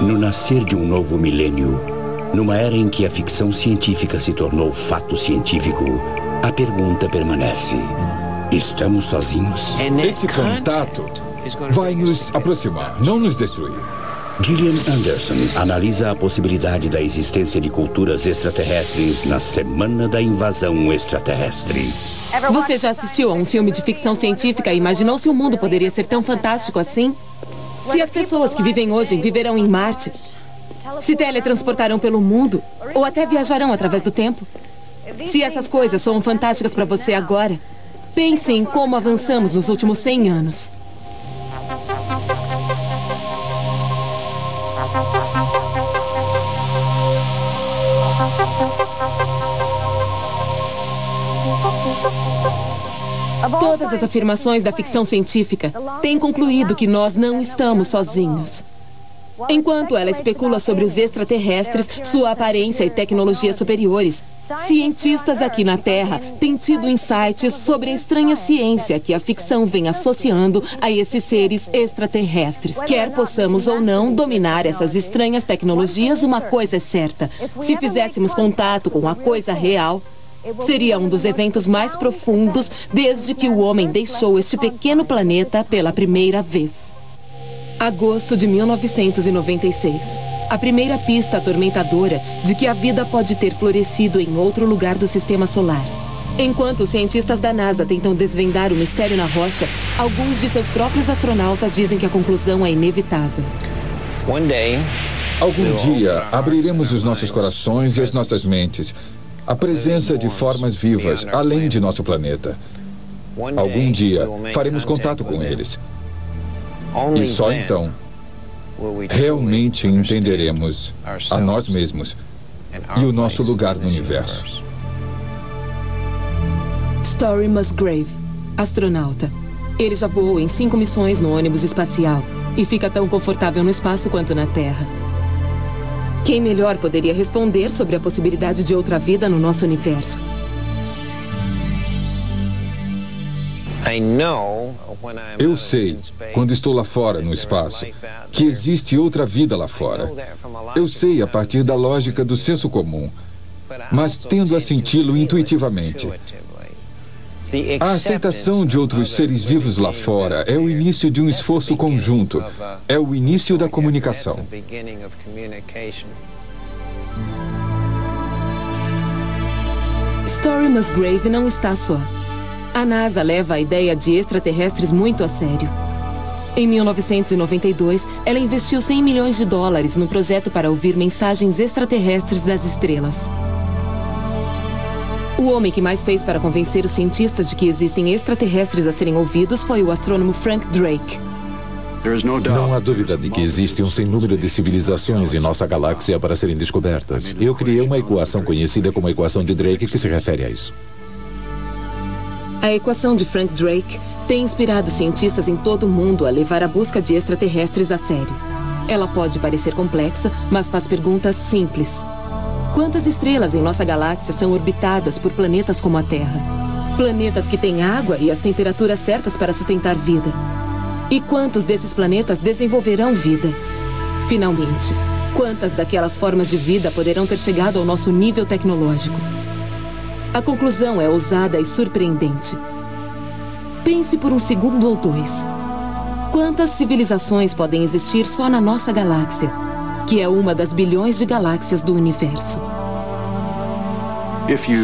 No nascer de um novo milênio, numa era em que a ficção científica se tornou fato científico, a pergunta permanece: estamos sozinhos? Esse contato vai nos aproximar, não nos destruir. Gillian Anderson analisa a possibilidade da existência de culturas extraterrestres na Semana da Invasão Extraterrestre. Você já assistiu a um filme de ficção científica e imaginou se o mundo poderia ser tão fantástico assim? Se as pessoas que vivem hoje viverão em Marte, se teletransportarão pelo mundo, ou até viajarão através do tempo. Se essas coisas são fantásticas para você agora, pense em como avançamos nos últimos 100 anos. Todas as afirmações da ficção científica têm concluído que nós não estamos sozinhos. Enquanto ela especula sobre os extraterrestres, sua aparência e tecnologias superiores, cientistas aqui na Terra têm tido insights sobre a estranha ciência que a ficção vem associando a esses seres extraterrestres. Quer possamos ou não dominar essas estranhas tecnologias, uma coisa é certa: se fizéssemos contato com a coisa real, seria um dos eventos mais profundos desde que o homem deixou este pequeno planeta pela primeira vez. Agosto de 1996. A primeira pista atormentadora de que a vida pode ter florescido em outro lugar do sistema solar. Enquanto os cientistas da NASA tentam desvendar o mistério na rocha, alguns de seus próprios astronautas dizem que a conclusão é inevitável. Algum dia abriremos os nossos corações e as nossas mentes à presença de formas vivas além de nosso planeta. Algum dia faremos contato com eles. E só então realmente entenderemos a nós mesmos e o nosso lugar no universo. Story Musgrave, astronauta. Ele já voou em 5 missões no ônibus espacial e fica tão confortável no espaço quanto na Terra. Quem melhor poderia responder sobre a possibilidade de outra vida no nosso universo? Eu sei, quando estou lá fora no espaço, que existe outra vida lá fora. Eu sei a partir da lógica do senso comum, mas tendo a senti-lo intuitivamente. A aceitação de outros seres vivos lá fora é o início de um esforço conjunto, é o início da comunicação. Story Musgrave não está só. A NASA leva a ideia de extraterrestres muito a sério. Em 1992, ela investiu $100 milhões no projeto para ouvir mensagens extraterrestres das estrelas. O homem que mais fez para convencer os cientistas de que existem extraterrestres a serem ouvidos foi o astrônomo Frank Drake. Não há dúvida de que existe um sem número de civilizações em nossa galáxia para serem descobertas. Eu criei uma equação conhecida como a equação de Drake que se refere a isso. A equação de Frank Drake tem inspirado cientistas em todo o mundo a levar a busca de extraterrestres a sério. Ela pode parecer complexa, mas faz perguntas simples. Quantas estrelas em nossa galáxia são orbitadas por planetas como a Terra? Planetas que têm água e as temperaturas certas para sustentar vida. E quantos desses planetas desenvolverão vida? Finalmente, quantas daquelas formas de vida poderão ter chegado ao nosso nível tecnológico? A conclusão é ousada e surpreendente. Pense por um segundo ou dois. Quantas civilizações podem existir só na nossa galáxia, que é uma das bilhões de galáxias do universo?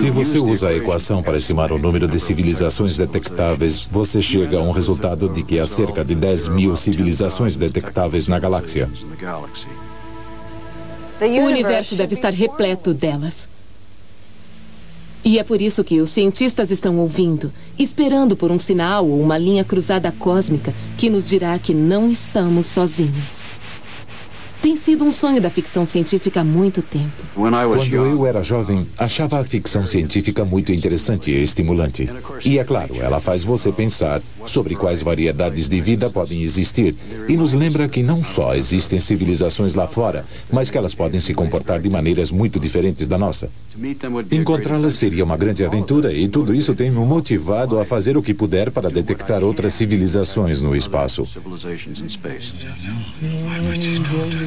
Se você usa a equação para estimar o número de civilizações detectáveis, você chega a um resultado de que há cerca de 10.000 civilizações detectáveis na galáxia. O universo deve estar repleto delas. E é por isso que os cientistas estão ouvindo, esperando por um sinal ou uma linha cruzada cósmica que nos dirá que não estamos sozinhos. Tem sido um sonho da ficção científica há muito tempo. Quando eu era jovem, achava a ficção científica muito interessante e estimulante. E é claro, ela faz você pensar sobre quais variedades de vida podem existir e nos lembra que não só existem civilizações lá fora, mas que elas podem se comportar de maneiras muito diferentes da nossa. Encontrá-las seria uma grande aventura e tudo isso tem me motivado a fazer o que puder para detectar outras civilizações no espaço.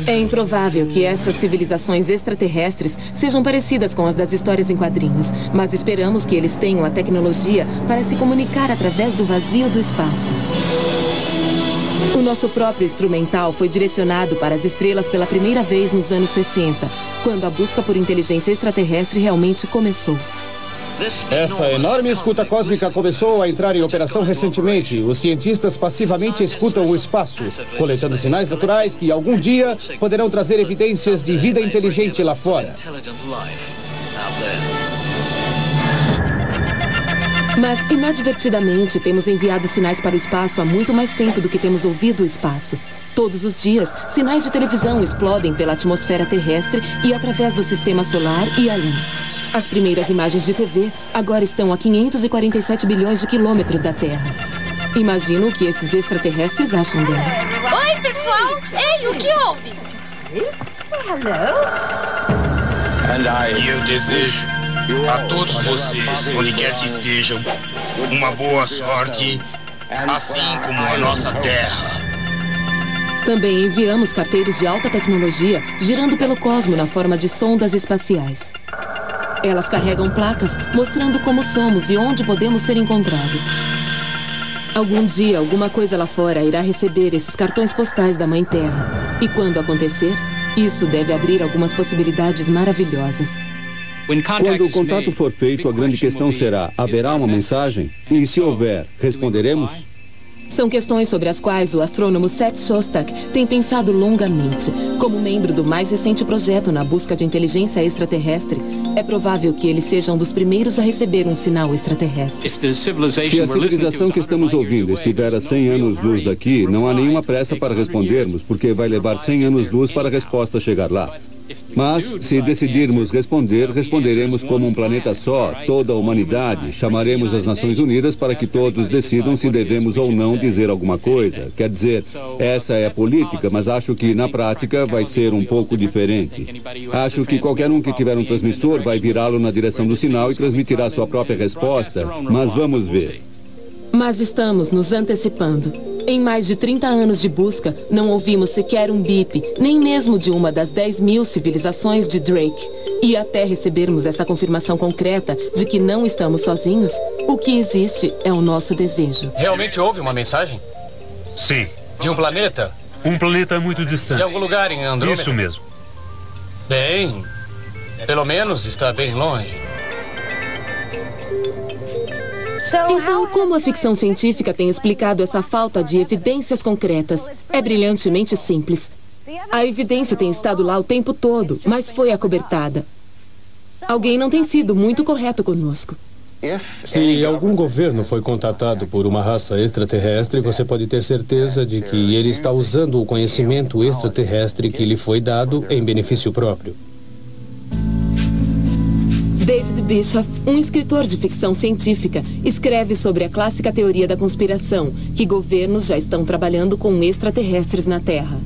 É improvável que essas civilizações extraterrestres sejam parecidas com as das histórias em quadrinhos, mas esperamos que eles tenham a tecnologia para se comunicar através do vazio do espaço. O nosso próprio instrumental foi direcionado para as estrelas pela primeira vez nos anos 60, quando a busca por inteligência extraterrestre realmente começou. Essa enorme escuta cósmica começou a entrar em operação recentemente. Os cientistas passivamente escutam o espaço, coletando sinais naturais que algum dia poderão trazer evidências de vida inteligente lá fora. Mas, inadvertidamente, temos enviado sinais para o espaço há muito mais tempo do que temos ouvido o espaço. Todos os dias, sinais de televisão explodem pela atmosfera terrestre e através do sistema solar e além. As primeiras imagens de TV agora estão a 547 bilhões de quilômetros da Terra. Imagino o que esses extraterrestres acham delas. Oi, pessoal! Ei, o que houve? E eu desejo a todos vocês, onde quer que estejam, uma boa sorte, assim como a nossa Terra. Também enviamos carteiros de alta tecnologia girando pelo cosmo na forma de sondas espaciais. Elas carregam placas mostrando como somos e onde podemos ser encontrados. Algum dia, alguma coisa lá fora irá receber esses cartões postais da Mãe Terra. E quando acontecer, isso deve abrir algumas possibilidades maravilhosas. Quando o contato for feito, a grande questão será: haverá uma mensagem? E se houver, responderemos? São questões sobre as quais o astrônomo Seth Shostak tem pensado longamente. Como membro do mais recente projeto na busca de inteligência extraterrestre, é provável que ele seja um dos primeiros a receber um sinal extraterrestre. Se a civilização que estamos ouvindo estiver a 100 anos-luz daqui, não há nenhuma pressa para respondermos, porque vai levar 100 anos-luz para a resposta chegar lá. Mas, se decidirmos responder, responderemos como um planeta só, toda a humanidade. Chamaremos as Nações Unidas para que todos decidam se devemos ou não dizer alguma coisa. Quer dizer, essa é a política, mas acho que na prática vai ser um pouco diferente. Acho que qualquer um que tiver um transmissor vai virá-lo na direção do sinal e transmitirá sua própria resposta, mas vamos ver. Mas estamos nos antecipando. Em mais de 30 anos de busca, não ouvimos sequer um bip, nem mesmo de uma das 10.000 civilizações de Drake. E até recebermos essa confirmação concreta de que não estamos sozinhos, o que existe é o nosso desejo. Realmente houve uma mensagem? Sim. De um planeta? Um planeta muito distante. De algum lugar em Andrômeda? Isso mesmo. Bem, pelo menos está bem longe. Então, como a ficção científica tem explicado essa falta de evidências concretas? É brilhantemente simples. A evidência tem estado lá o tempo todo, mas foi acobertada. Alguém não tem sido muito correto conosco. Se algum governo foi contatado por uma raça extraterrestre, você pode ter certeza de que ele está usando o conhecimento extraterrestre que lhe foi dado em benefício próprio. David Bishop, um escritor de ficção científica, escreve sobre a clássica teoria da conspiração, que governos já estão trabalhando com extraterrestres na Terra.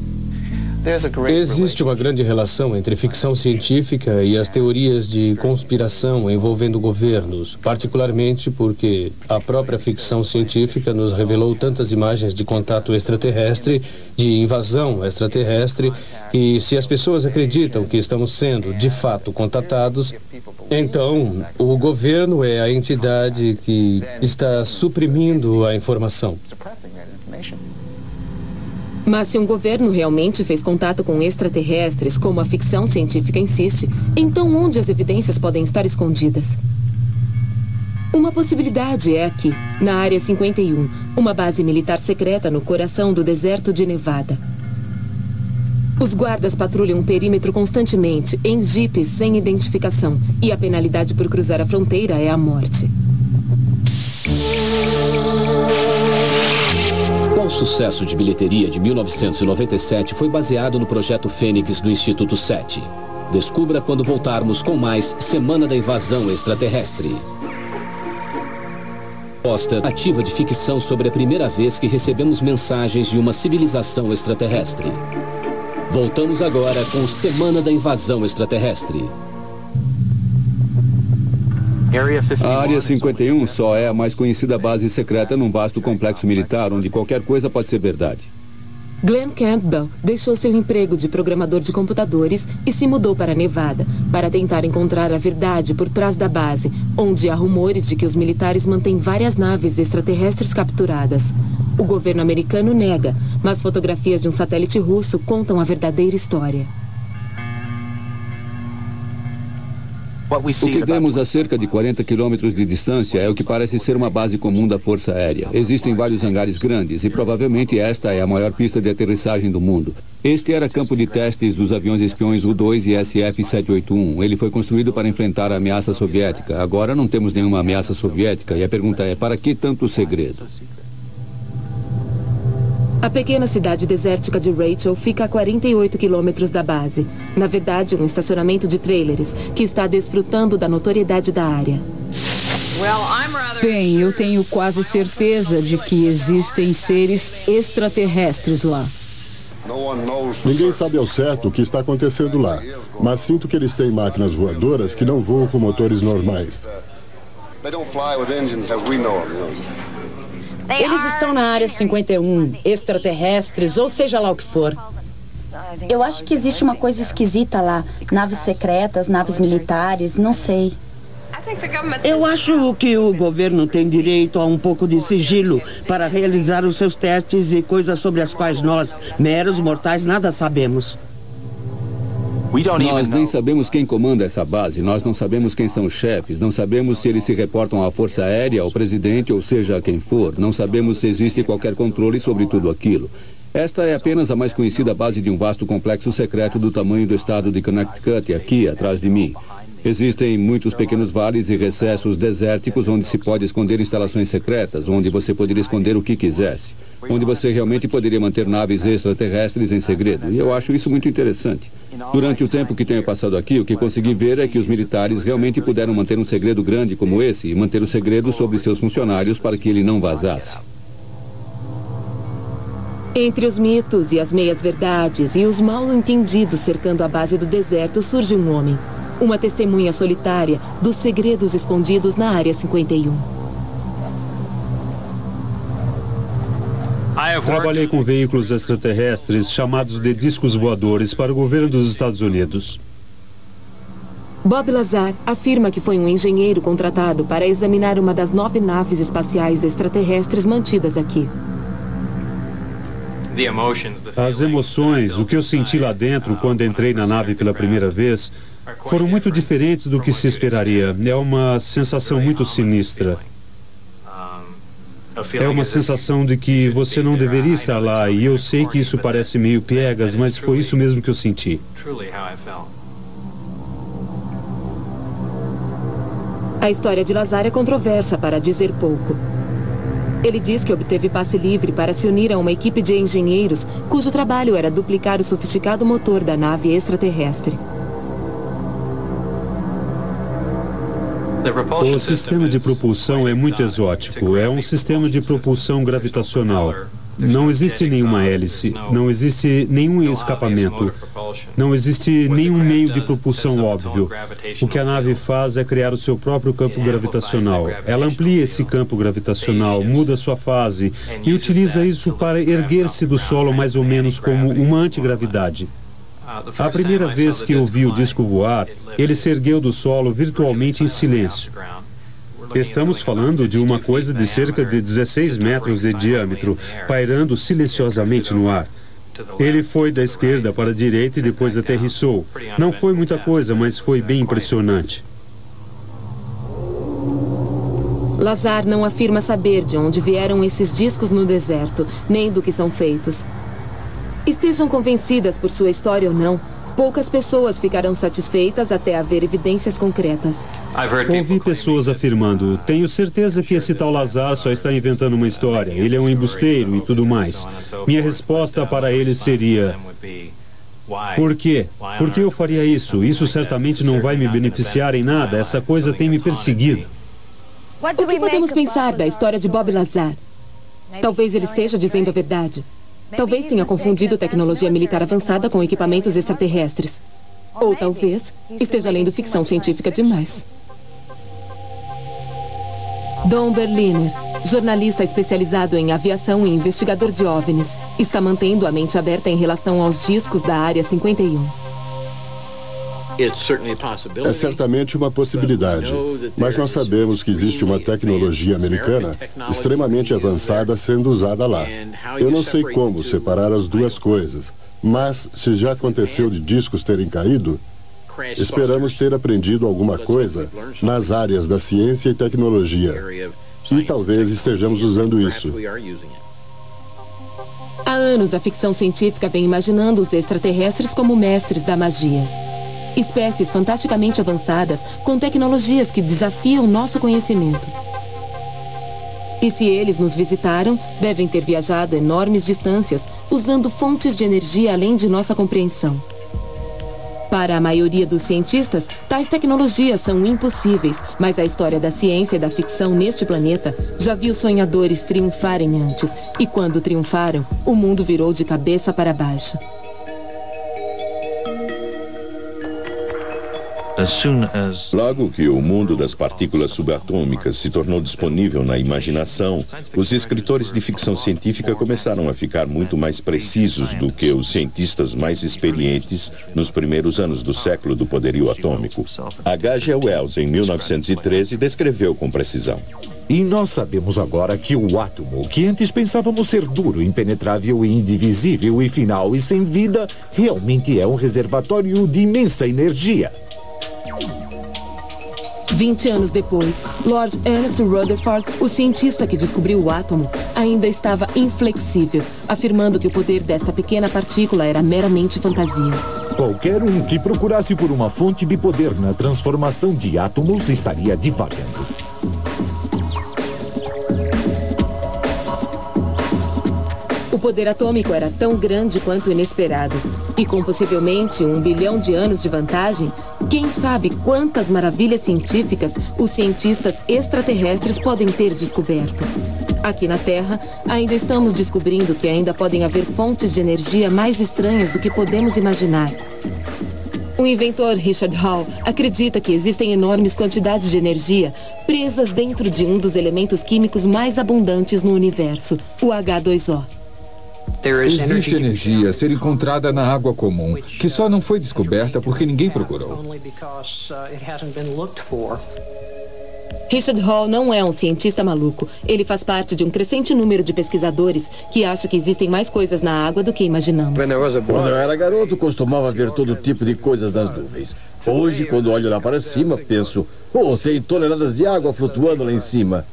Existe uma grande relação entre ficção científica e as teorias de conspiração envolvendo governos, particularmente porque a própria ficção científica nos revelou tantas imagens de contato extraterrestre, de invasão extraterrestre, e se as pessoas acreditam que estamos sendo, de fato, contatados, então o governo é a entidade que está suprimindo a informação. Mas se um governo realmente fez contato com extraterrestres, como a ficção científica insiste, então onde as evidências podem estar escondidas? Uma possibilidade é aqui, na Área 51, uma base militar secreta no coração do deserto de Nevada. Os guardas patrulham o perímetro constantemente, em jipes sem identificação, e a penalidade por cruzar a fronteira é a morte. O sucesso de bilheteria de 1997 foi baseado no projeto Fênix do Instituto SETI. Descubra quando voltarmos com mais Semana da Invasão Extraterrestre. Posta ativa de ficção sobre a primeira vez que recebemos mensagens de uma civilização extraterrestre. Voltamos agora com Semana da Invasão Extraterrestre. A Área 51 só é a mais conhecida base secreta num vasto complexo militar onde qualquer coisa pode ser verdade. Glenn Campbell deixou seu emprego de programador de computadores e se mudou para Nevada para tentar encontrar a verdade por trás da base, onde há rumores de que os militares mantêm várias naves extraterrestres capturadas. O governo americano nega, mas fotografias de um satélite russo contam a verdadeira história. O que vemos a cerca de 40 quilômetros de distância é o que parece ser uma base comum da Força Aérea. Existem vários hangares grandes e provavelmente esta é a maior pista de aterrissagem do mundo. Este era campo de testes dos aviões espiões U-2 e SF-781. Ele foi construído para enfrentar a ameaça soviética. Agora não temos nenhuma ameaça soviética e a pergunta é, para que tanto segredo? A pequena cidade desértica de Rachel fica a 48 quilômetros da base. Na verdade, um estacionamento de trailers que está desfrutando da notoriedade da área. Bem, eu tenho quase certeza de que existem seres extraterrestres lá. Ninguém sabe ao certo o que está acontecendo lá, mas sinto que eles têm máquinas voadoras que não voam com motores normais. Eles estão na Área 51, extraterrestres, ou seja lá o que for. Eu acho que existe uma coisa esquisita lá. Naves secretas, naves militares, não sei. Eu acho que o governo tem direito a um pouco de sigilo para realizar os seus testes e coisas sobre as quais nós, meros mortais, nada sabemos. Nós nem sabemos quem comanda essa base, nós não sabemos quem são os chefes, não sabemos se eles se reportam à Força Aérea, ao presidente ou seja quem for, não sabemos se existe qualquer controle sobre tudo aquilo. Esta é apenas a mais conhecida base de um vasto complexo secreto do tamanho do estado de Connecticut, aqui atrás de mim. Existem muitos pequenos vales e recessos desérticos onde se pode esconder instalações secretas, onde você poderia esconder o que quisesse, onde você realmente poderia manter naves extraterrestres em segredo. E eu acho isso muito interessante. Durante o tempo que tenho passado aqui, o que consegui ver é que os militares realmente puderam manter um segredo grande como esse e manter o segredo sobre seus funcionários para que ele não vazasse. Entre os mitos e as meias-verdades e os mal-entendidos cercando a base do deserto surge um homem. Uma testemunha solitária dos segredos escondidos na Área 51. Trabalhei com veículos extraterrestres chamados de discos voadores para o governo dos Estados Unidos. Bob Lazar afirma que foi um engenheiro contratado para examinar uma das 9 naves espaciais extraterrestres mantidas aqui. As emoções, o que eu senti lá dentro quando entrei na nave pela primeira vez, foram muito diferentes do que se esperaria. É uma sensação muito sinistra. É uma sensação de que você não deveria estar lá, e eu sei que isso parece meio piegas, mas foi isso mesmo que eu senti. A história de Lazar é controversa, para dizer pouco. Ele diz que obteve passe livre para se unir a uma equipe de engenheiros cujo trabalho era duplicar o sofisticado motor da nave extraterrestre. O sistema de propulsão é muito exótico. É um sistema de propulsão gravitacional. Não existe nenhuma hélice, não existe nenhum escapamento, não existe nenhum meio de propulsão óbvio. O que a nave faz é criar o seu próprio campo gravitacional. Ela amplia esse campo gravitacional, muda sua fase e utiliza isso para erguer-se do solo mais ou menos como uma antigravidade. A primeira vez que eu vi o disco voar, ele se ergueu do solo virtualmente em silêncio. Estamos falando de uma coisa de cerca de 16 metros de diâmetro, pairando silenciosamente no ar. Ele foi da esquerda para a direita e depois aterrissou. Não foi muita coisa, mas foi bem impressionante. Lazar não afirma saber de onde vieram esses discos no deserto, nem do que são feitos. Estejam convencidas por sua história ou não, poucas pessoas ficarão satisfeitas até haver evidências concretas. Ouvi pessoas afirmando, tenho certeza que esse tal Lazar só está inventando uma história, ele é um embusteiro e tudo mais. Minha resposta para eles seria, por quê? Por que eu faria isso? Isso certamente não vai me beneficiar em nada, essa coisa tem me perseguido. O que podemos pensar da história de Bob Lazar? Talvez ele esteja dizendo a verdade. Talvez tenha confundido tecnologia militar avançada com equipamentos extraterrestres. Ou talvez esteja lendo ficção científica demais. Don Berliner, jornalista especializado em aviação e investigador de OVNIs, está mantendo a mente aberta em relação aos discos da Área 51. É certamente uma possibilidade, mas nós sabemos que existe uma tecnologia americana extremamente avançada sendo usada lá. Eu não sei como separar as duas coisas, mas se já aconteceu de discos terem caído, esperamos ter aprendido alguma coisa nas áreas da ciência e tecnologia. E talvez estejamos usando isso. Há anos, a ficção científica vem imaginando os extraterrestres como mestres da magia. Espécies fantasticamente avançadas, com tecnologias que desafiam nosso conhecimento. E se eles nos visitaram, devem ter viajado enormes distâncias, usando fontes de energia além de nossa compreensão. Para a maioria dos cientistas, tais tecnologias são impossíveis, mas a história da ciência e da ficção neste planeta já viu sonhadores triunfarem antes. E quando triunfaram, o mundo virou de cabeça para baixo. Logo que o mundo das partículas subatômicas se tornou disponível na imaginação, os escritores de ficção científica começaram a ficar muito mais precisos do que os cientistas mais experientes nos primeiros anos do século do poderio atômico. H.G. Wells, em 1913, descreveu com precisão. E nós sabemos agora que o átomo, que antes pensávamos ser duro, impenetrável e indivisível e final e sem vida, realmente é um reservatório de imensa energia. 20 anos depois, Lord Ernest Rutherford, o cientista que descobriu o átomo, ainda estava inflexível, afirmando que o poder desta pequena partícula era meramente fantasia. Qualquer um que procurasse por uma fonte de poder na transformação de átomos estaria divagando. O poder atômico era tão grande quanto inesperado. E com possivelmente 1 bilhão de anos de vantagem, quem sabe quantas maravilhas científicas os cientistas extraterrestres podem ter descoberto. Aqui na Terra, ainda estamos descobrindo que ainda podem haver fontes de energia mais estranhas do que podemos imaginar. O inventor Richard Hall acredita que existem enormes quantidades de energia presas dentro de um dos elementos químicos mais abundantes no universo, o H2O. Existe energia a ser encontrada na água comum, que só não foi descoberta porque ninguém procurou. Richard Hall não é um cientista maluco. Ele faz parte de um crescente número de pesquisadores que acha que existem mais coisas na água do que imaginamos. Quando eu era garoto, costumava ver todo tipo de coisas nas nuvens. Hoje, quando olho lá para cima, penso, tem toneladas de água flutuando lá em cima.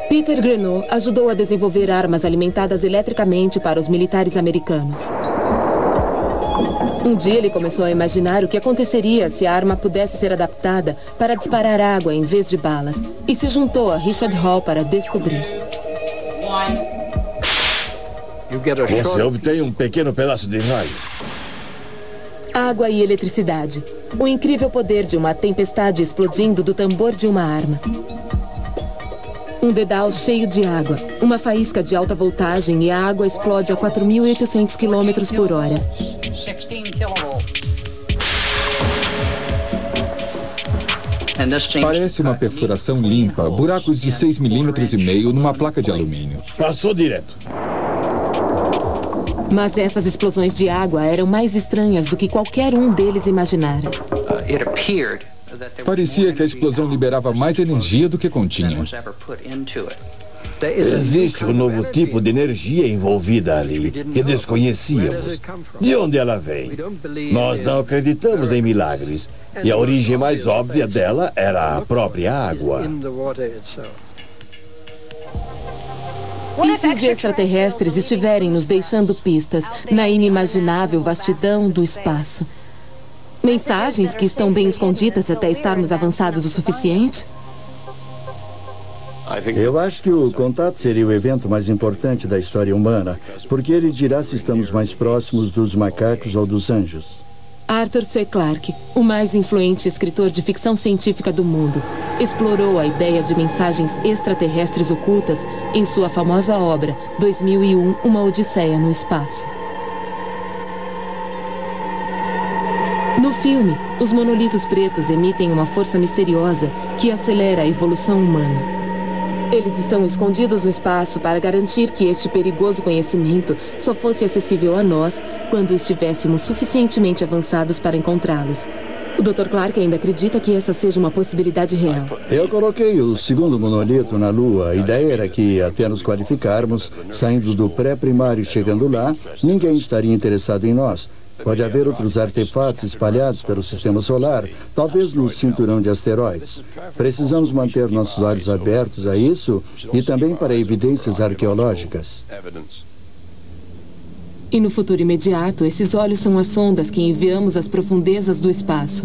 Peter Greneau ajudou a desenvolver armas alimentadas eletricamente para os militares americanos. Um dia ele começou a imaginar o que aconteceria se a arma pudesse ser adaptada para disparar água em vez de balas, e se juntou a Richard Hall para descobrir. Você obtém um pequeno pedaço de raio. Água e eletricidade. O incrível poder de uma tempestade explodindo do tambor de uma arma. Um dedal cheio de água, uma faísca de alta voltagem e a água explode a 4.800 km por hora. Parece uma perfuração limpa, buracos de 6,5 mm numa placa de alumínio. Passou direto. Mas essas explosões de água eram mais estranhas do que qualquer um deles imaginara. Parecia que a explosão liberava mais energia do que continha. Existe um novo tipo de energia envolvida ali, que desconhecíamos. De onde ela vem? Nós não acreditamos em milagres, e a origem mais óbvia dela era a própria água. E se os extraterrestres estiverem nos deixando pistas na inimaginável vastidão do espaço? Mensagens que estão bem escondidas até estarmos avançados o suficiente? Eu acho que o contato seria o evento mais importante da história humana, porque ele dirá se estamos mais próximos dos macacos ou dos anjos. Arthur C. Clarke, o mais influente escritor de ficção científica do mundo, explorou a ideia de mensagens extraterrestres ocultas em sua famosa obra 2001, Uma Odisseia no Espaço. No filme, os monolitos pretos emitem uma força misteriosa que acelera a evolução humana. Eles estão escondidos no espaço para garantir que este perigoso conhecimento só fosse acessível a nós quando estivéssemos suficientemente avançados para encontrá-los. O Dr. Clarke ainda acredita que essa seja uma possibilidade real. Eu coloquei o segundo monolito na Lua. A ideia era que, até nos qualificarmos, saindo do pré-primário e chegando lá, ninguém estaria interessado em nós. Pode haver outros artefatos espalhados pelo sistema solar, talvez no cinturão de asteroides. Precisamos manter nossos olhos abertos a isso e também para evidências arqueológicas. E no futuro imediato, esses olhos são as sondas que enviamos às profundezas do espaço.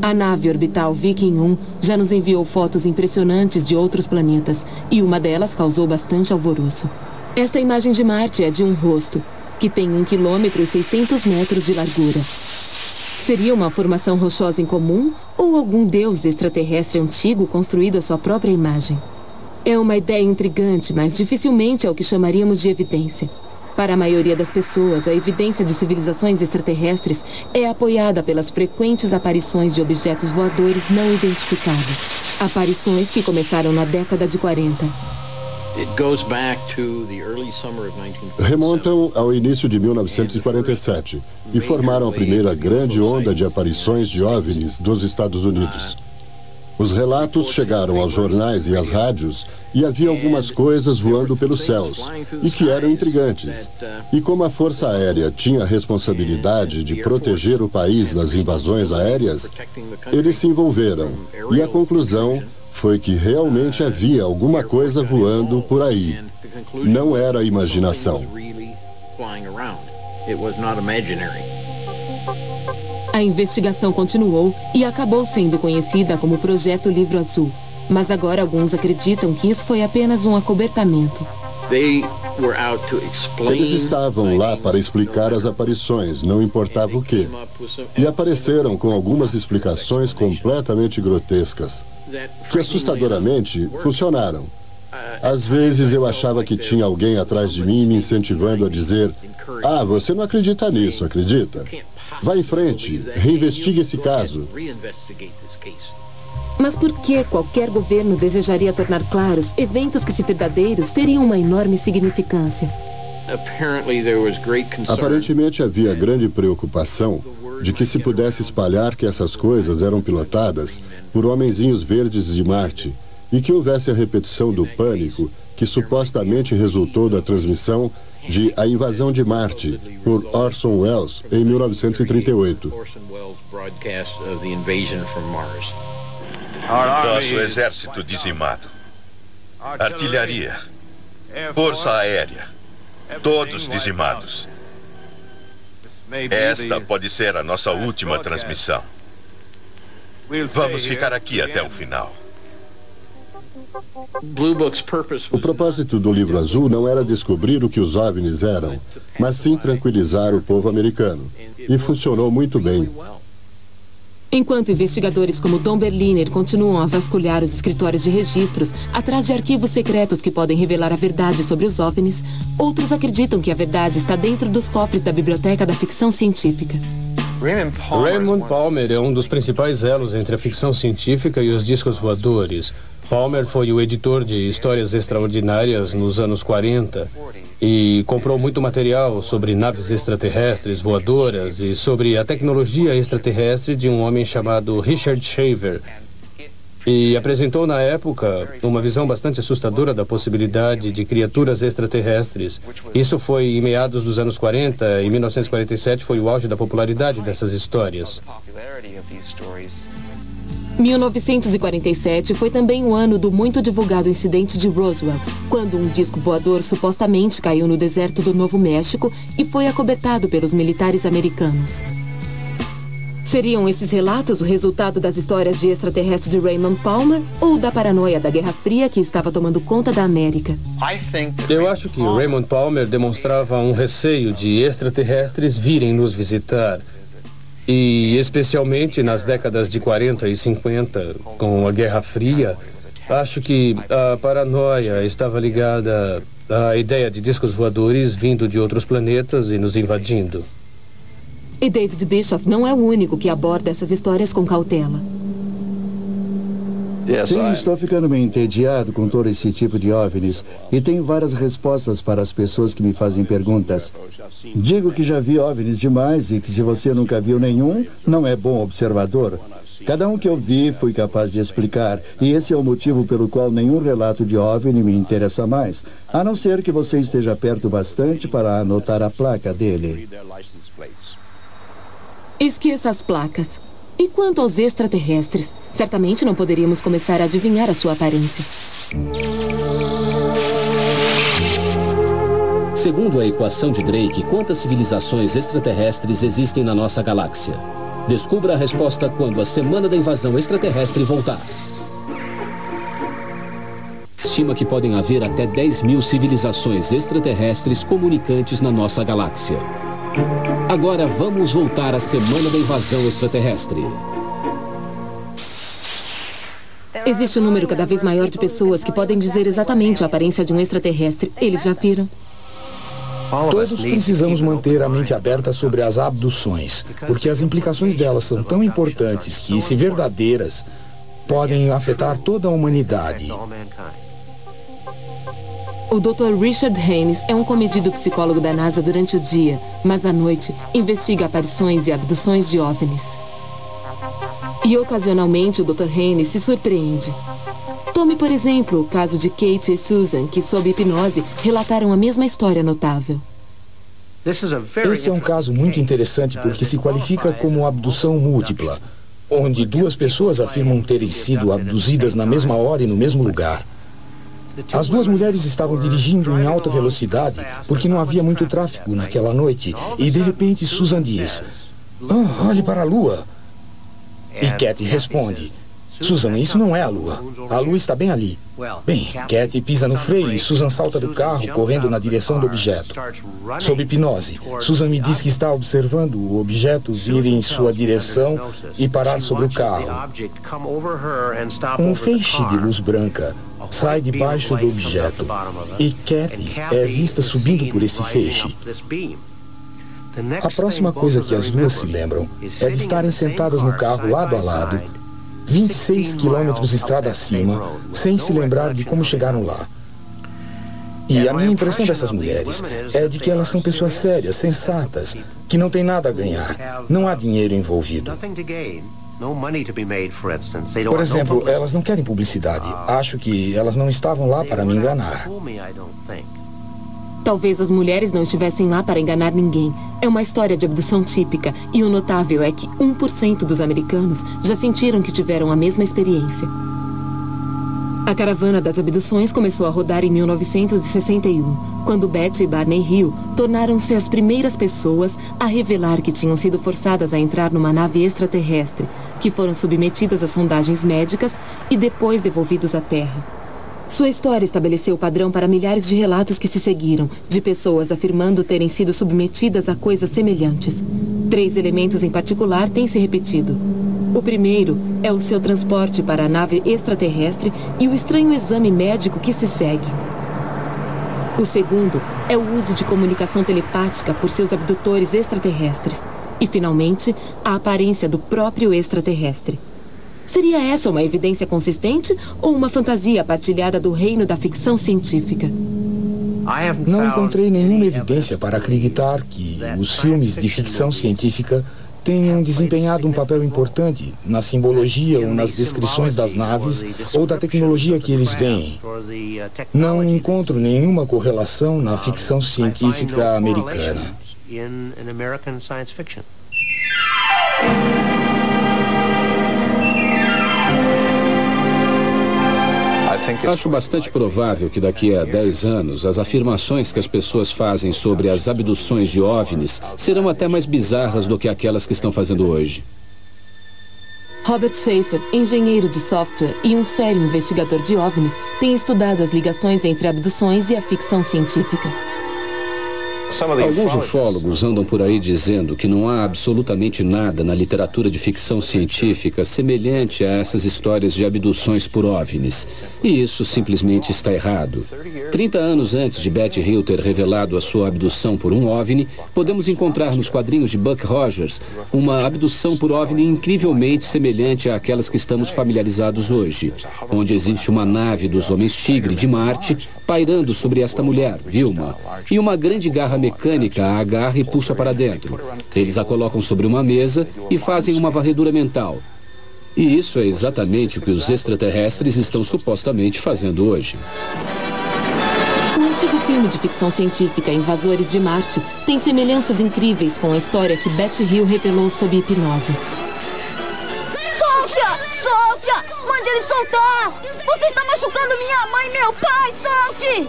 A nave orbital Viking 1 já nos enviou fotos impressionantes de outros planetas, e uma delas causou bastante alvoroço. Esta imagem de Marte é de um rosto, que tem 1 quilômetro e 600 metros de largura. Seria uma formação rochosa incomum ou algum deus extraterrestre antigo construído à sua própria imagem? É uma ideia intrigante, mas dificilmente é o que chamaríamos de evidência. Para a maioria das pessoas, a evidência de civilizações extraterrestres é apoiada pelas frequentes aparições de objetos voadores não identificados. Aparições que começaram na década de 40. Remontam ao início de 1947 e formaram a primeira grande onda de aparições de OVNIs dos Estados Unidos. Os relatos chegaram aos jornais e às rádios e havia algumas coisas voando pelos céus e que eram intrigantes. E como a Força Aérea tinha a responsabilidade de proteger o país das invasões aéreas, eles se envolveram e a conclusão foi que realmente havia alguma coisa voando por aí. Não era imaginação. A investigação continuou e acabou sendo conhecida como Projeto Livro Azul. Mas agora alguns acreditam que isso foi apenas um acobertamento. Eles estavam lá para explicar as aparições, não importava o quê. E apareceram com algumas explicações completamente grotescas, que assustadoramente funcionaram. Às vezes eu achava que tinha alguém atrás de mim me incentivando a dizer: "Ah, você não acredita nisso, acredita? Vá em frente, reinvestigue esse caso." Mas por que qualquer governo desejaria tornar claros eventos que, se verdadeiros, teriam uma enorme significância? Aparentemente havia grande preocupação de que se pudesse espalhar que essas coisas eram pilotadas por homenzinhos verdes de Marte e que houvesse a repetição do pânico que supostamente resultou da transmissão de A Invasão de Marte por Orson Welles em 1938. Nosso exército dizimado. Artilharia. Força aérea. Todos dizimados. Esta pode ser a nossa última transmissão. Vamos ficar aqui até o final. O propósito do Livro Azul não era descobrir o que os OVNIs eram, mas sim tranquilizar o povo americano. E funcionou muito bem. Enquanto investigadores como Don Berliner continuam a vasculhar os escritórios de registros atrás de arquivos secretos que podem revelar a verdade sobre os OVNIs, outros acreditam que a verdade está dentro dos cofres da biblioteca da ficção científica. Raymond Palmer é um dos principais elos entre a ficção científica e os discos voadores. Palmer foi o editor de Histórias Extraordinárias nos anos 40 e comprou muito material sobre naves extraterrestres voadoras e sobre a tecnologia extraterrestre de um homem chamado Richard Shaver. E apresentou na época uma visão bastante assustadora da possibilidade de criaturas extraterrestres. Isso foi em meados dos anos 40 e 1947 foi o auge da popularidade dessas histórias. 1947 foi também o ano do muito divulgado incidente de Roswell, quando um disco voador supostamente caiu no deserto do Novo México e foi acobertado pelos militares americanos. Seriam esses relatos o resultado das histórias de extraterrestres de Raymond Palmer ou da paranoia da Guerra Fria que estava tomando conta da América? Eu acho que Raymond Palmer demonstrava um receio de extraterrestres virem nos visitar. E especialmente nas décadas de 40 e 50, com a Guerra Fria, acho que a paranoia estava ligada à ideia de discos voadores vindo de outros planetas e nos invadindo. E David Bischoff não é o único que aborda essas histórias com cautela. Sim, estou ficando meio entediado com todo esse tipo de OVNIs e tenho várias respostas para as pessoas que me fazem perguntas. Digo que já vi OVNIs demais e que se você nunca viu nenhum, não é bom observador. Cada um que eu vi fui capaz de explicar, e esse é o motivo pelo qual nenhum relato de OVNI me interessa mais, a não ser que você esteja perto bastante para anotar a placa dele. Esqueça as placas. E quanto aos extraterrestres? Certamente não poderíamos começar a adivinhar a sua aparência. Segundo a equação de Drake, quantas civilizações extraterrestres existem na nossa galáxia? Descubra a resposta quando a semana da invasão extraterrestre voltar. Estima que podem haver até 10.000 civilizações extraterrestres comunicantes na nossa galáxia. Agora vamos voltar à semana da invasão extraterrestre. Existe um número cada vez maior de pessoas que podem dizer exatamente a aparência de um extraterrestre. Eles já viram? Todos precisamos manter a mente aberta sobre as abduções, porque as implicações delas são tão importantes que, se verdadeiras, podem afetar toda a humanidade. O Dr. Richard Haynes é um comedido psicólogo da NASA durante o dia, mas à noite investiga aparições e abduções de OVNIs. E ocasionalmente o Dr. Haynes se surpreende. Tome, por exemplo, o caso de Kate e Susan, que sob hipnose relataram a mesma história notável. Esse é um caso muito interessante porque se qualifica como abdução múltipla, onde duas pessoas afirmam terem sido abduzidas na mesma hora e no mesmo lugar. As duas mulheres estavam dirigindo em alta velocidade porque não havia muito tráfego naquela noite e de repente Susan diz: "Oh, olhe para a lua." E Kate responde: "Susan, isso não é a lua. A lua está bem ali." Bem, Kate pisa no freio e Susan salta do carro, correndo na direção do objeto. Sob hipnose, Susan me diz que está observando o objeto vir em sua direção e parar sobre o carro. Um feixe de luz branca sai debaixo do objeto e Kate é vista subindo por esse feixe. A próxima coisa que as duas se lembram é de estarem sentadas no carro lado a lado, 26 quilômetros estrada acima, sem se lembrar de como chegaram lá. E a minha impressão dessas mulheres é de que elas são pessoas sérias, sensatas, que não têm nada a ganhar. Não há dinheiro envolvido. Por exemplo, elas não querem publicidade. Acho que elas não estavam lá para me enganar. Talvez as mulheres não estivessem lá para enganar ninguém. É uma história de abdução típica, e o notável é que 1% dos americanos já sentiram que tiveram a mesma experiência. A caravana das abduções começou a rodar em 1961, quando Betty e Barney Hill tornaram-se as primeiras pessoas a revelar que tinham sido forçadas a entrar numa nave extraterrestre, que foram submetidas a sondagens médicas e depois devolvidos à Terra. Sua história estabeleceu o padrão para milhares de relatos que se seguiram, de pessoas afirmando terem sido submetidas a coisas semelhantes. 3 elementos em particular têm se repetido. O primeiro é o seu transporte para a nave extraterrestre e o estranho exame médico que se segue. O segundo é o uso de comunicação telepática por seus abdutores extraterrestres. E, finalmente, a aparência do próprio extraterrestre. Seria essa uma evidência consistente ou uma fantasia partilhada do reino da ficção científica? Não encontrei nenhuma evidência para acreditar que os filmes de ficção científica tenham desempenhado um papel importante na simbologia ou nas descrições das naves ou da tecnologia que eles veem. Não encontro nenhuma correlação na ficção científica americana. Acho bastante provável que daqui a 10 anos as afirmações que as pessoas fazem sobre as abduções de OVNIs serão até mais bizarras do que aquelas que estão fazendo hoje. Robert Schaefer, engenheiro de software e um sério investigador de OVNIs, tem estudado as ligações entre abduções e a ficção científica. Alguns ufólogos andam por aí dizendo que não há absolutamente nada na literatura de ficção científica semelhante a essas histórias de abduções por OVNIs. E isso simplesmente está errado. 30 anos antes de Betty Hill ter revelado a sua abdução por um OVNI, podemos encontrar nos quadrinhos de Buck Rogers uma abdução por OVNI incrivelmente semelhante àquelas que estamos familiarizados hoje, onde existe uma nave dos Homens Tigre de Marte pairando sobre esta mulher, Vilma, e uma grande garra mecânica a agarra e puxa para dentro. Eles a colocam sobre uma mesa e fazem uma varredura mental. E isso é exatamente o que os extraterrestres estão supostamente fazendo hoje. O antigo filme de ficção científica Invasores de Marte tem semelhanças incríveis com a história que Betty Hill revelou sob hipnose. Solte-a! Solte-a! Mande ele soltar! Você está machucando minha mãe e meu pai! Solte!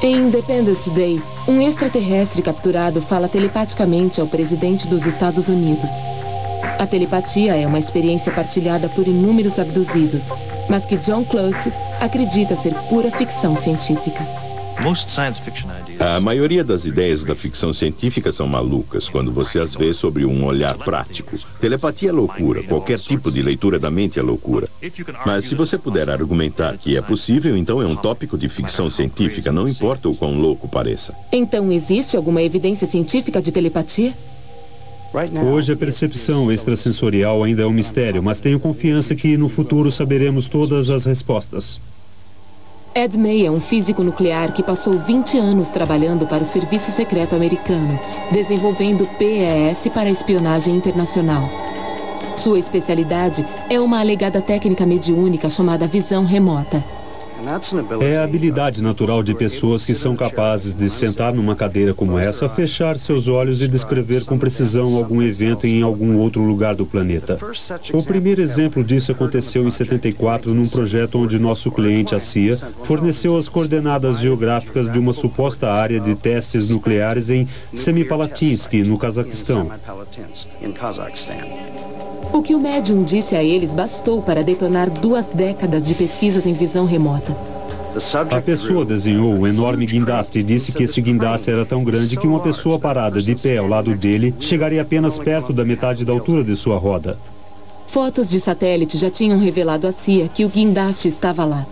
Em Independence Day, um extraterrestre capturado fala telepaticamente ao presidente dos Estados Unidos. A telepatia é uma experiência partilhada por inúmeros abduzidos, mas que John Clute acredita ser pura ficção científica. A maioria das ideias da ficção científica são malucas quando você as vê sobre um olhar prático. Telepatia é loucura, qualquer tipo de leitura da mente é loucura. Mas se você puder argumentar que é possível, então é um tópico de ficção científica, não importa o quão louco pareça. Então existe alguma evidência científica de telepatia? Hoje a percepção extrasensorial ainda é um mistério, mas tenho confiança que no futuro saberemos todas as respostas. Ed May é um físico nuclear que passou 20 anos trabalhando para o Serviço Secreto Americano, desenvolvendo PES para a espionagem internacional. Sua especialidade é uma alegada técnica mediúnica chamada visão remota. É a habilidade natural de pessoas que são capazes de sentar numa cadeira como essa, fechar seus olhos e descrever com precisão algum evento em algum outro lugar do planeta. O primeiro exemplo disso aconteceu em 74 num projeto onde nosso cliente, a CIA, forneceu as coordenadas geográficas de uma suposta área de testes nucleares em Semipalatinsk, no Cazaquistão. O que o médium disse a eles bastou para detonar 2 décadas de pesquisas em visão remota. A pessoa desenhou um enorme guindaste e disse que esse guindaste era tão grande que uma pessoa parada de pé ao lado dele chegaria apenas perto da metade da altura de sua roda. Fotos de satélite já tinham revelado à CIA que o guindaste estava lá.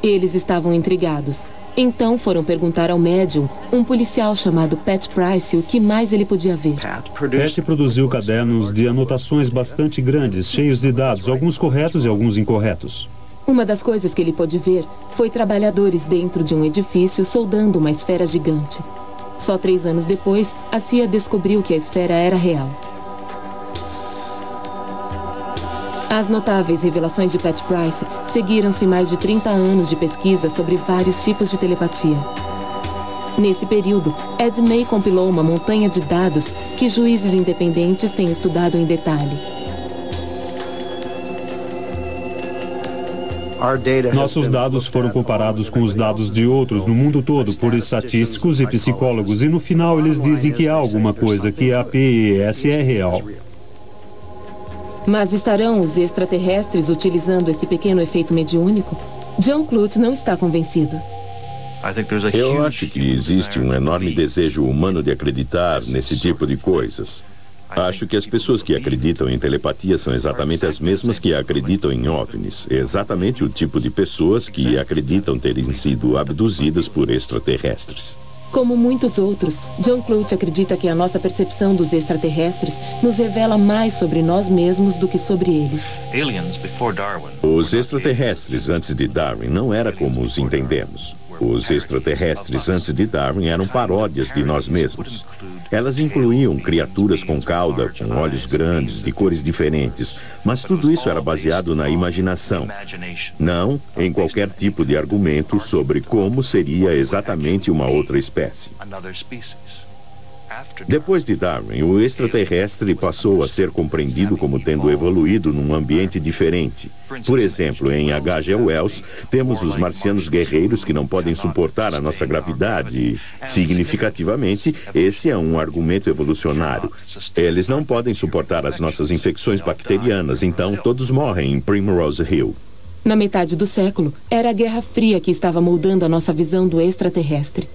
Eles estavam intrigados. Então foram perguntar ao médium, um policial chamado Pat Price, o que mais ele podia ver. Pat produziu cadernos de anotações bastante grandes, cheios de dados, alguns corretos e alguns incorretos. Uma das coisas que ele pôde ver foi trabalhadores dentro de um edifício soldando uma esfera gigante. Só 3 anos depois, a CIA descobriu que a esfera era real. As notáveis revelações de Pat Price seguiram-se mais de 30 anos de pesquisa sobre vários tipos de telepatia. Nesse período, Ed May compilou uma montanha de dados que juízes independentes têm estudado em detalhe. Nossos dados foram comparados com os dados de outros no mundo todo por estatísticos e psicólogos, e no final eles dizem que há alguma coisa, que a PES é real. Mas estarão os extraterrestres utilizando esse pequeno efeito mediúnico? John Clute não está convencido. Eu acho que existe um enorme desejo humano de acreditar nesse tipo de coisas. Acho que as pessoas que acreditam em telepatia são exatamente as mesmas que acreditam em OVNIs. Exatamente o tipo de pessoas que acreditam terem sido abduzidas por extraterrestres. Como muitos outros, John Clute acredita que a nossa percepção dos extraterrestres nos revela mais sobre nós mesmos do que sobre eles. Os extraterrestres antes de Darwin não eram como os entendemos. Os extraterrestres antes de Darwin eram paródias de nós mesmos. Elas incluíam criaturas com cauda, com olhos grandes, de cores diferentes, mas tudo isso era baseado na imaginação, não em qualquer tipo de argumento sobre como seria exatamente uma outra espécie. Depois de Darwin, o extraterrestre passou a ser compreendido como tendo evoluído num ambiente diferente. Por exemplo, em H.G. Wells, temos os marcianos guerreiros que não podem suportar a nossa gravidade. Significativamente, esse é um argumento evolucionário. Eles não podem suportar as nossas infecções bacterianas, então todos morrem em Primrose Hill. Na metade do século, era a Guerra Fria que estava moldando a nossa visão do extraterrestre.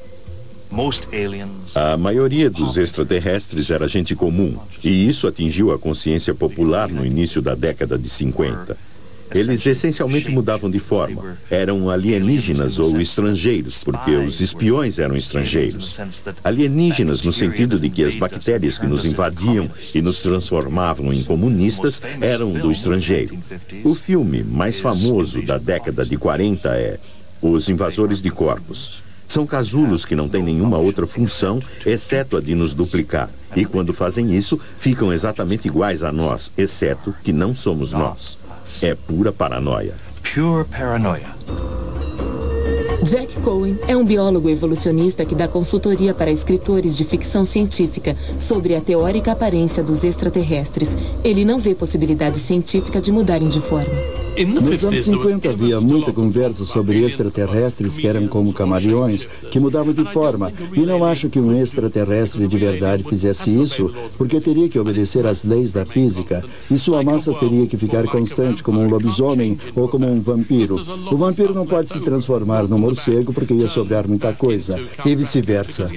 A maioria dos extraterrestres era gente comum, e isso atingiu a consciência popular no início da década de 50. Eles essencialmente mudavam de forma. Eram alienígenas ou estrangeiros, porque os espiões eram estrangeiros. Alienígenas no sentido de que as bactérias que nos invadiam e nos transformavam em comunistas eram do estrangeiro. O filme mais famoso da década de 40 é Os Invasores de Corpos. São casulos que não têm nenhuma outra função, exceto a de nos duplicar. E quando fazem isso, ficam exatamente iguais a nós, exceto que não somos nós. É pura paranoia. Pure paranoia. Jack Cohen é um biólogo evolucionista que dá consultoria para escritores de ficção científica sobre a teórica aparência dos extraterrestres. Ele não vê possibilidade científica de mudarem de forma. Nos anos 50 havia muita conversa sobre extraterrestres que eram como camaleões, que mudavam de forma. E não acho que um extraterrestre de verdade fizesse isso, porque teria que obedecer às leis da física. E sua massa teria que ficar constante como um lobisomem ou como um vampiro. O vampiro não pode se transformar num morcego porque ia sobrar muita coisa, e vice-versa.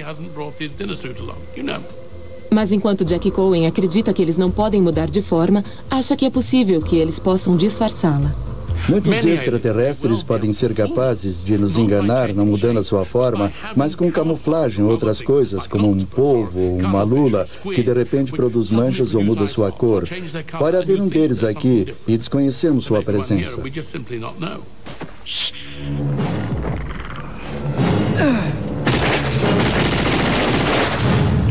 Mas enquanto Jack Cohen acredita que eles não podem mudar de forma, acha que é possível que eles possam disfarçá-la. Muitos extraterrestres podem ser capazes de nos enganar não mudando a sua forma, mas com camuflagem ou outras coisas, como um polvo ou uma lula, que de repente produz manchas ou muda sua cor. Pode haver um deles aqui e desconhecemos sua presença.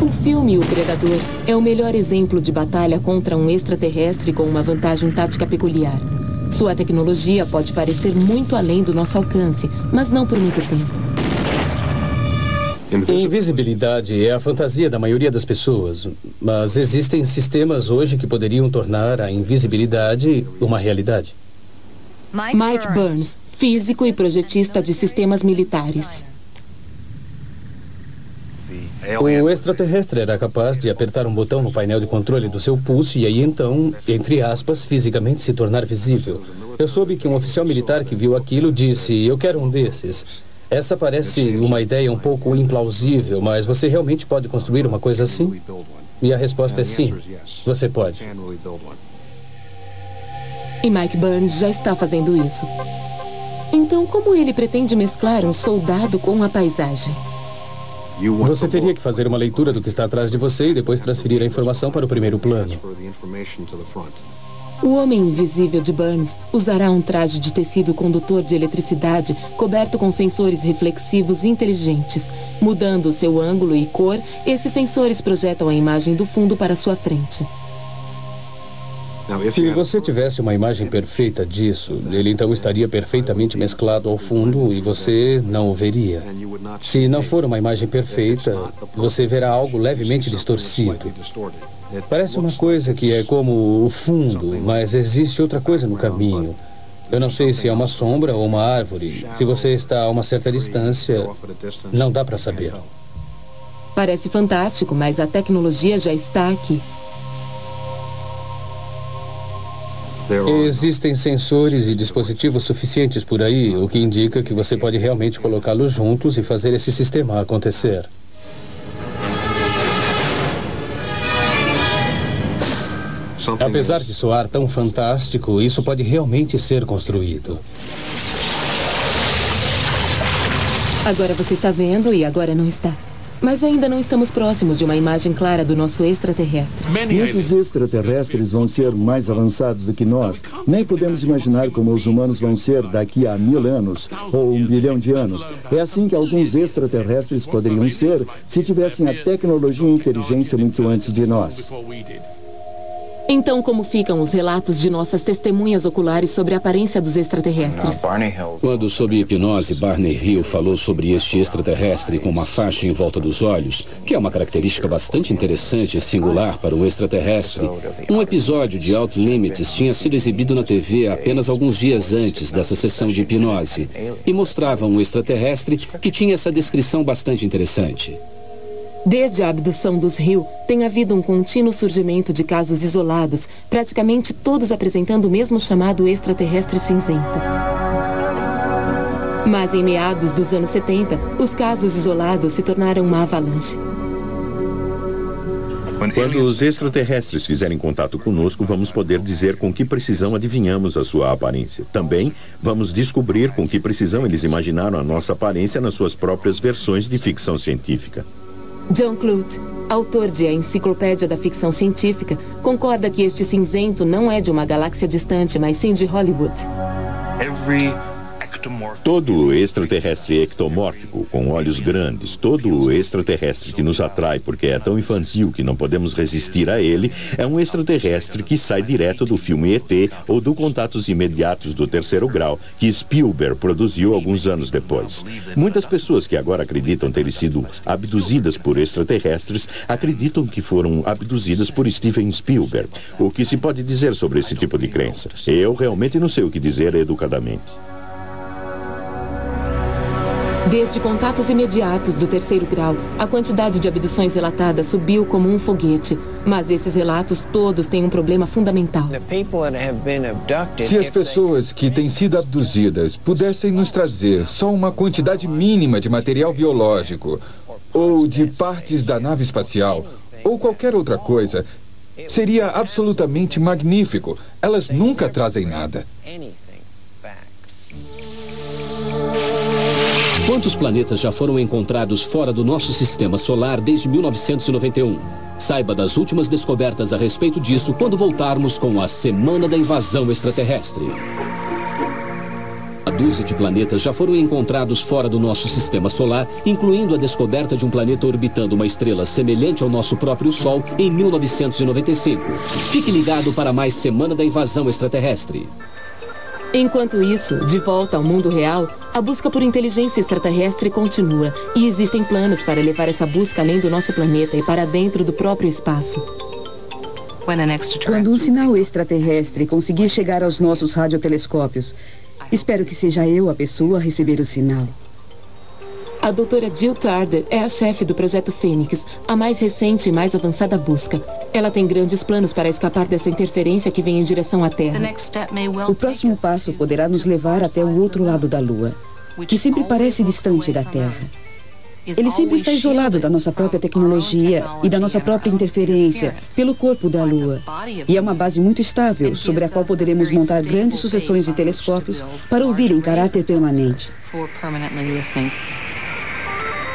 O filme O Predador é o melhor exemplo de batalha contra um extraterrestre com uma vantagem tática peculiar. Sua tecnologia pode parecer muito além do nosso alcance, mas não por muito tempo. Invisibilidade é a fantasia da maioria das pessoas, mas existem sistemas hoje que poderiam tornar a invisibilidade uma realidade. Mike Burns, físico e projetista de sistemas militares. O extraterrestre era capaz de apertar um botão no painel de controle do seu pulso e aí então, entre aspas, fisicamente se tornar visível. Eu soube que um oficial militar que viu aquilo disse, eu quero um desses. Essa parece uma ideia um pouco implausível, mas você realmente pode construir uma coisa assim? E a resposta é sim, você pode. E Mike Burns já está fazendo isso. Então, como ele pretende mesclar um soldado com a paisagem? Você teria que fazer uma leitura do que está atrás de você e depois transferir a informação para o primeiro plano. O homem invisível de Burns usará um traje de tecido condutor de eletricidade coberto com sensores reflexivos inteligentes. Mudando seu ângulo e cor, esses sensores projetam a imagem do fundo para sua frente. Se você tivesse uma imagem perfeita disso, ele então estaria perfeitamente mesclado ao fundo e você não o veria. Se não for uma imagem perfeita, você verá algo levemente distorcido. Parece uma coisa que é como o fundo, mas existe outra coisa no caminho. Eu não sei se é uma sombra ou uma árvore. Se você está a uma certa distância, não dá para saber. Parece fantástico, mas a tecnologia já está aqui. Existem sensores e dispositivos suficientes por aí, o que indica que você pode realmente colocá-los juntos e fazer esse sistema acontecer. Apesar de soar tão fantástico, isso pode realmente ser construído. Agora você está vendo e agora não está. Mas ainda não estamos próximos de uma imagem clara do nosso extraterrestre. Muitos extraterrestres vão ser mais avançados do que nós. Nem podemos imaginar como os humanos vão ser daqui a 1000 anos ou 1 bilhão de anos. É assim que alguns extraterrestres poderiam ser se tivessem a tecnologia e a inteligência muito antes de nós. Então, como ficam os relatos de nossas testemunhas oculares sobre a aparência dos extraterrestres? Quando, sob hipnose, Barney Hill falou sobre este extraterrestre com uma faixa em volta dos olhos, que é uma característica bastante interessante e singular para o extraterrestre, um episódio de Out Limits tinha sido exibido na TV apenas alguns dias antes dessa sessão de hipnose e mostrava um extraterrestre que tinha essa descrição bastante interessante. Desde a abdução dos Hill, tem havido um contínuo surgimento de casos isolados, praticamente todos apresentando o mesmo chamado extraterrestre cinzento. Mas em meados dos anos 70, os casos isolados se tornaram uma avalanche. Quando os extraterrestres fizerem contato conosco, vamos poder dizer com que precisão adivinhamos a sua aparência. Também vamos descobrir com que precisão eles imaginaram a nossa aparência nas suas próprias versões de ficção científica. John Clute, autor de A Enciclopédia da Ficção Científica, concorda que este cinzento não é de uma galáxia distante, mas sim de Hollywood. Todo extraterrestre ectomórfico, com olhos grandes, todo extraterrestre que nos atrai porque é tão infantil que não podemos resistir a ele, é um extraterrestre que sai direto do filme ET ou do Contatos Imediatos do Terceiro Grau, que Spielberg produziu alguns anos depois. Muitas pessoas que agora acreditam terem sido abduzidas por extraterrestres, acreditam que foram abduzidas por Steven Spielberg. O que se pode dizer sobre esse tipo de crença? Eu realmente não sei o que dizer educadamente. Desde Contatos Imediatos do Terceiro Grau, a quantidade de abduções relatadas subiu como um foguete. Mas esses relatos todos têm um problema fundamental. Se as pessoas que têm sido abduzidas pudessem nos trazer só uma quantidade mínima de material biológico, ou de partes da nave espacial, ou qualquer outra coisa, seria absolutamente magnífico. Elas nunca trazem nada. Quantos planetas já foram encontrados fora do nosso sistema solar desde 1991? Saiba das últimas descobertas a respeito disso quando voltarmos com a Semana da Invasão Extraterrestre. A dúzia de planetas já foram encontrados fora do nosso sistema solar, incluindo a descoberta de um planeta orbitando uma estrela semelhante ao nosso próprio Sol em 1995. Fique ligado para mais Semana da Invasão Extraterrestre. Enquanto isso, de volta ao mundo real, a busca por inteligência extraterrestre continua e existem planos para levar essa busca além do nosso planeta e para dentro do próprio espaço. Quando um sinal extraterrestre conseguir chegar aos nossos radiotelescópios, espero que seja eu a pessoa a receber o sinal. A doutora Jill Tarder é a chefe do Projeto Fênix, a mais recente e mais avançada busca. Ela tem grandes planos para escapar dessa interferência que vem em direção à Terra. O próximo passo poderá nos levar até o outro lado da Lua, que sempre parece distante da Terra. Ele sempre está isolado da nossa própria tecnologia e da nossa própria interferência pelo corpo da Lua. E é uma base muito estável, sobre a qual poderemos montar grandes sucessões de telescópios para ouvir em caráter permanente.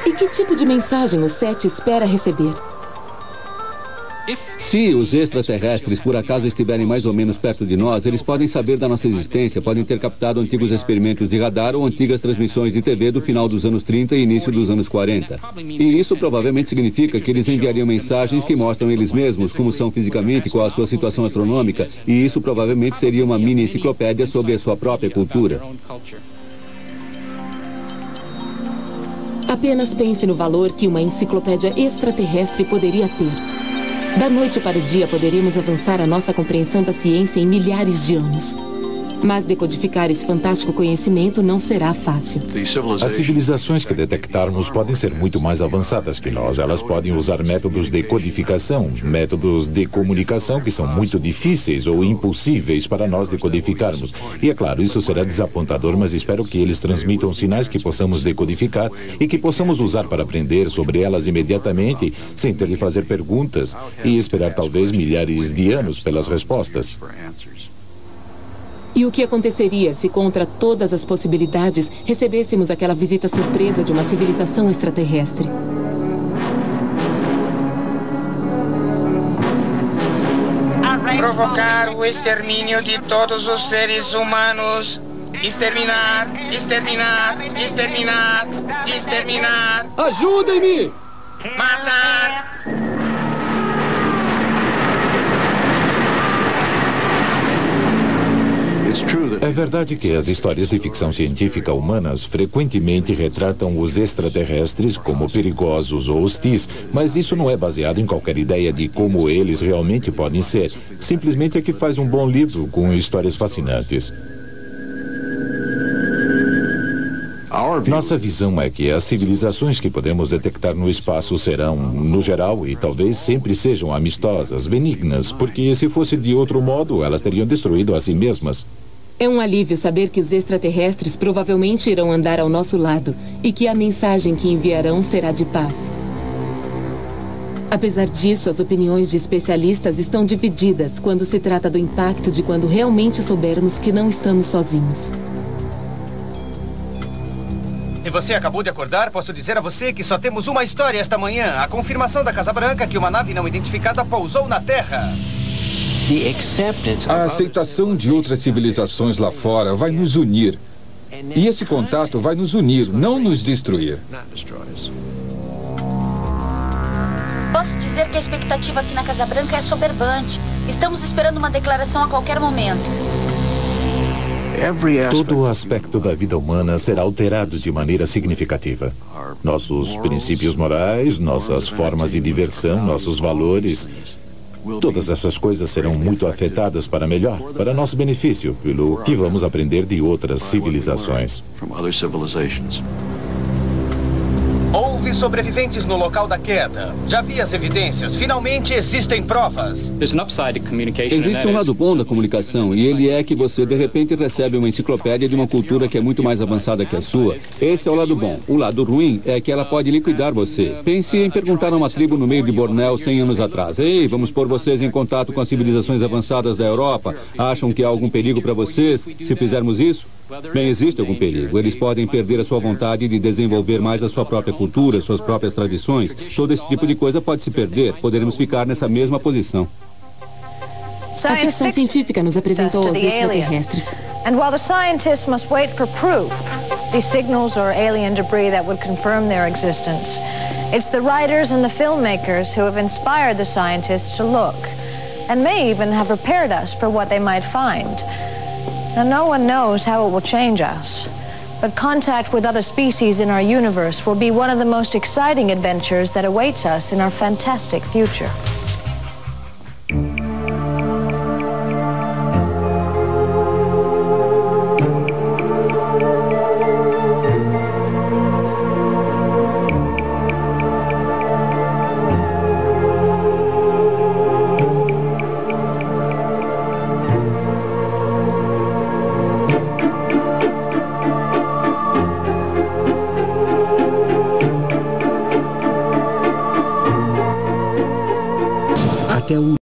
E que tipo de mensagem o SETI espera receber? Se os extraterrestres por acaso estiverem mais ou menos perto de nós, eles podem saber da nossa existência, podem ter captado antigos experimentos de radar ou antigas transmissões de TV do final dos anos 30 e início dos anos 40. E isso provavelmente significa que eles enviariam mensagens que mostram eles mesmos como são fisicamente, qual a sua situação astronômica, e isso provavelmente seria uma mini enciclopédia sobre a sua própria cultura. Apenas pense no valor que uma enciclopédia extraterrestre poderia ter. Da noite para o dia, poderíamos avançar a nossa compreensão da ciência em milhares de anos. Mas decodificar esse fantástico conhecimento não será fácil. As civilizações que detectarmos podem ser muito mais avançadas que nós. Elas podem usar métodos de codificação, métodos de comunicação que são muito difíceis ou impossíveis para nós decodificarmos. E é claro, isso será desapontador, mas espero que eles transmitam sinais que possamos decodificar e que possamos usar para aprender sobre elas imediatamente, sem ter de fazer perguntas e esperar talvez milhares de anos pelas respostas. E o que aconteceria se, contra todas as possibilidades, recebêssemos aquela visita surpresa de uma civilização extraterrestre? Provocar o extermínio de todos os seres humanos. Exterminar, exterminar, exterminar, exterminar. É verdade que as histórias de ficção científica humanas frequentemente retratam os extraterrestres como perigosos ou hostis, mas isso não é baseado em qualquer ideia de como eles realmente podem ser. Simplesmente é que faz um bom livro com histórias fascinantes. Nossa visão é que as civilizações que podemos detectar no espaço serão, no geral, e talvez sempre sejam amistosas, benignas, porque se fosse de outro modo, elas teriam destruído a si mesmas. É um alívio saber que os extraterrestres provavelmente irão andar ao nosso lado e que a mensagem que enviarão será de paz. Apesar disso, as opiniões de especialistas estão divididas quando se trata do impacto de quando realmente soubermos que não estamos sozinhos. E você acabou de acordar? Posso dizer a você que só temos uma história esta manhã. A confirmação da Casa Branca que uma nave não identificada pousou na Terra. A aceitação de outras civilizações lá fora vai nos unir. E esse contato vai nos unir, não nos destruir. Posso dizer que a expectativa aqui na Casa Branca é soberbante. Estamos esperando uma declaração a qualquer momento. Todo o aspecto da vida humana será alterado de maneira significativa. Nossos princípios morais, nossas formas de diversão, nossos valores, todas essas coisas serão muito afetadas para melhor, para nosso benefício, pelo que vamos aprender de outras civilizações. Houve sobreviventes no local da queda. Já vi as evidências. Finalmente existem provas. Existe um lado bom da comunicação, e ele é que você, de repente, recebe uma enciclopédia de uma cultura que é muito mais avançada que a sua. Esse é o lado bom. O lado ruim é que ela pode liquidar você. Pense em perguntar a uma tribo no meio de Bornéu 100 anos atrás. Ei, vamos pôr vocês em contato com as civilizações avançadas da Europa. Acham que há algum perigo para vocês se fizermos isso? Bem, existe algum perigo. Eles podem perder a sua vontade de desenvolver mais a sua própria cultura, suas próprias tradições. Todo esse tipo de coisa pode se perder. Poderemos ficar nessa mesma posição. A ficção científica nos apresentou os extraterrestres. And while the scientists must wait for proof, these signals or alien debris that would confirm their existence, it's the writers and the filmmakers who have inspired the scientists to look, and may even have prepared us for what they might find. Now, no one knows how it will change us, but contact with other species in our universe will be one of the most exciting adventures that awaits us in our fantastic future. Até o